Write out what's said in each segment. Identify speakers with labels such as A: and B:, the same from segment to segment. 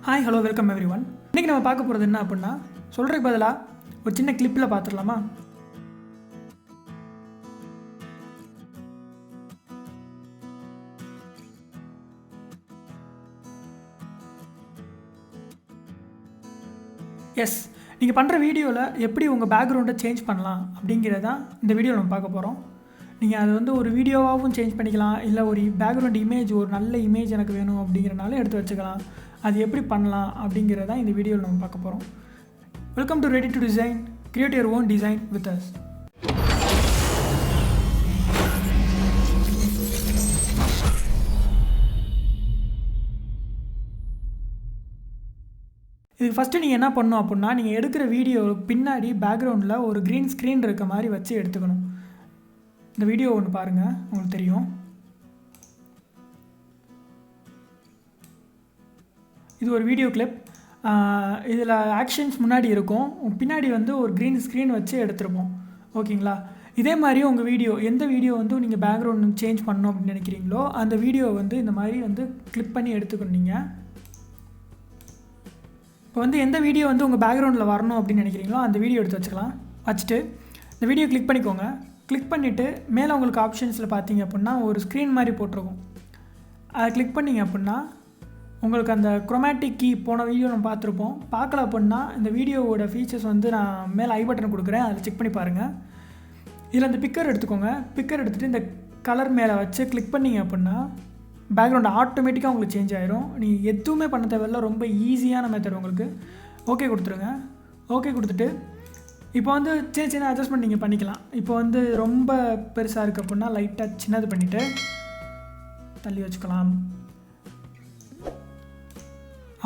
A: Hi hello welcome every one. இன்றைக்கி நம்ம பார்க்க போகிறது என்ன அப்படின்னா, சொல்கிறதுக்கு பதிலாக ஒரு சின்ன கிளிப்பில் பார்த்துடலாமா? எஸ், நீங்கள் பண்ணுற வீடியோவில் எப்படி உங்கள் பேக்ரவுண்டை சேஞ்ச் பண்ணலாம் அப்படிங்கிறதான் இந்த வீடியோவில் நம்ம பார்க்க போகிறோம். நீங்கள் அது வந்து ஒரு வீடியோவாகவும் சேஞ்ச் பண்ணிக்கலாம், இல்லை ஒரு பேக்ரவுண்ட் இமேஜ், ஒரு நல்ல இமேஜ் எனக்கு வேணும் அப்படிங்கிறனால எடுத்து வச்சுக்கலாம். அது எப்படி பண்ணலாம் அப்படிங்கிறதான் இந்த வீடியோவில் நம்ம பார்க்க போகிறோம். Welcome to ready to design, create your own design with us. இதுக்கு ஃபஸ்ட்டு நீங்கள் என்ன பண்ணணும் அப்படின்னா, நீங்கள் எடுக்கிற வீடியோ பின்னாடி பேக்ரவுண்டில் ஒரு க்ரீன் ஸ்க்ரீன் இருக்க மாதிரி வச்சு எடுத்துக்கணும். இந்த வீடியோ ஒன்று பாருங்கள், உங்களுக்கு தெரியும். இது ஒரு வீடியோ கிளிப். இதில் ஆக்ஷன்ஸ் முன்னாடி இருக்கும், பின்னாடி வந்து ஒரு க்ரீன் ஸ்க்ரீன் வச்சு எடுத்துருப்போம். ஓகேங்களா? இதே மாதிரி உங்கள் வீடியோ, எந்த வீடியோ வந்து நீங்கள் பேக்ரவுண்ட் சேஞ்ச் பண்ணணும் அப்படின்னு நினைக்கிறீங்களோ அந்த வீடியோ வந்து இந்த மாதிரி வந்து கிளிக் பண்ணி எடுத்துக்கணும். நீங்கள் இப்போ வந்து எந்த வீடியோ வந்து உங்கள் பேக்ரவுண்டில் வரணும் அப்படின்னு நினைக்கிறீங்களோ அந்த வீடியோ எடுத்து வச்சுக்கலாம். வச்சுட்டு இந்த வீடியோ கிளிக் பண்ணிக்கோங்க. கிளிக் பண்ணிவிட்டு மேலே உங்களுக்கு ஆப்ஷன்ஸில் பார்த்தீங்க அப்படின்னா ஒரு ஸ்க்ரீன் மாதிரி போட்டிருக்கும். அதை கிளிக் பண்ணிங்க அப்படின்னா உங்களுக்கு அந்த குரோமேட்டிக் கீ போன வீடியோ நம்ம பார்த்துருப்போம். பார்க்கல அப்படின்னா இந்த வீடியோவோட ஃபீச்சர்ஸ் வந்து நான் மேலே ஐ பட்டன் கொடுக்குறேன், அதில் செக் பண்ணி பாருங்கள். இதில் அந்த பிக்கர் எடுத்துக்கோங்க. பிக்கர் எடுத்துகிட்டு இந்த கலர் மேலே வச்சு கிளிக் பண்ணிங்க அப்படின்னா பேக்ரவுண்ட் ஆட்டோமேட்டிக்காக உங்களுக்கு சேஞ்ச் ஆகிரும். நீங்கள் எதுவுமே பண்ண தேவையில்ல, ரொம்ப ஈஸியான மெத்தட் உங்களுக்கு. ஓகே கொடுத்துருங்க. ஓகே கொடுத்துட்டு இப்போ வந்து சின்ன சின்ன அட்ஜஸ்ட்மெண்ட் நீங்கள் பண்ணிக்கலாம். இப்போ வந்து ரொம்ப பெருசாக இருக்குது அப்படின்னா லைட்டாக சின்னது பண்ணிவிட்டு தள்ளி வச்சுக்கலாம்.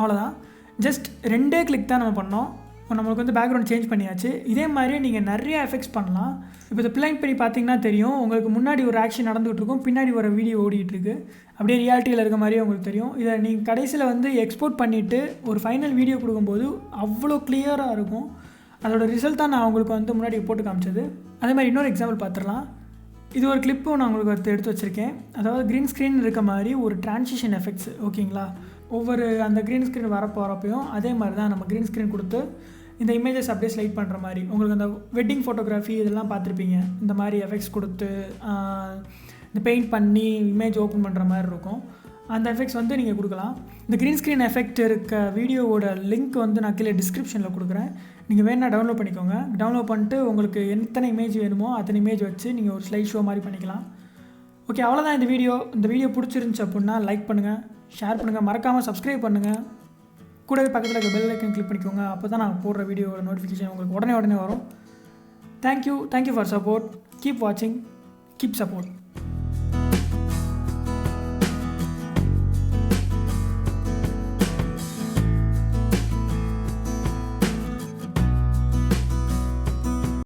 A: அவ்வளோதான். ஜஸ்ட் 2 கிளிக் தான் நம்ம பண்ணோம். நம்மளுக்கு வந்து பேக்ரவுண்ட் சேஞ்ச் பண்ணியாச்சு. இதே மாதிரி நீங்கள் நிறைய எஃபெக்ட்ஸ் பண்ணலாம். இப்போ இதை ப்ளே பண்ணி பார்த்தீங்கன்னா தெரியும், உங்களுக்கு முன்னாடி ஒரு ஆக்ஷன் நடந்துகிட்டு இருக்கும், பின்னாடி ஒரு வீடியோ ஓடிட்டுருக்கு. அப்படியே ரியாலிட்டியில் இருக்க மாதிரியே உங்களுக்கு தெரியும். இதை நீங்கள் கடைசியில் வந்து எக்ஸ்போர்ட் பண்ணிவிட்டு ஒரு ஃபைனல் வீடியோ கொடுக்கும்போது அவ்வளோ கிளியராக இருக்கும். அதோட ரிசல்ட் தான் நான் உங்களுக்கு வந்து முன்னாடி போட்டு காமிச்சது. அதே மாதிரி இன்னொரு எக்ஸாம்பிள் பார்த்துடலாம். இது ஒரு கிளிப்பும் நான் உங்களுக்கு எடுத்து வச்சுருக்கேன். அதாவது க்ரீன் ஸ்க்ரீன் இருக்க மாதிரி ஒரு ட்ரான்சிஷன் எஃபெக்ட்ஸ். ஓகேங்களா? ஒவ்வொரு அந்த க்ரீன் ஸ்க்ரீன் வரப்போகிறப்பையும் அதே மாதிரி தான் நம்ம க்ரீன் ஸ்க்ரீன் கொடுத்து இந்த இமேஜஸ் அப்படியே ஸ்லைட் பண்ணுற மாதிரி. உங்களுக்கு அந்த வெட்டிங் ஃபோட்டோகிராஃபி இதெல்லாம் பார்த்துருப்பீங்க. இந்த மாதிரி எஃபெக்ட்ஸ் கொடுத்து இந்த பெயிண்ட் பண்ணி இமேஜ் ஓப்பன் பண்ணுற மாதிரி இருக்கும். அந்த எஃபெக்ட்ஸ் வந்து நீங்கள் கொடுக்கலாம். இந்த க்ரீன் ஸ்க்ரீன் எஃபெக்ட் இருக்க வீடியோவோட லிங்க் வந்து நான் கீழே டிஸ்கிரிப்ஷனில் கொடுக்குறேன். நீங்கள் வேணா டவுன்லோட் பண்ணிக்கோங்க. டவுன்லோட் பண்ணிட்டு உங்களுக்கு எத்தனை இமேஜ் வேணுமோ அத்தனை இமேஜ் வச்சு நீங்கள் ஒரு ஸ்லைட் ஷோ மாதிரி பண்ணிக்கலாம். ஓகே, அவ்வளோதான் இந்த வீடியோ. இந்த வீடியோ பிடிச்சிருந்துச்சு அப்படின்னா லைக் பண்ணுங்கள், ஷேர் பண்ணுங்கள், மறக்காமல் சப்ஸ்கிரைப் பண்ணுங்கள். கூடவே பக்கத்தில் இருக்க பெல் ஐக்கன் கிளிக் பண்ணிக்கோங்க. அப்போ தான் நான் போடுற வீடியோவோட நோட்டிஃபிகேஷன் உங்களுக்கு உடனே வரும். Thank you for support. கீப் வாட்சிங், கீப் சப்போர்ட்.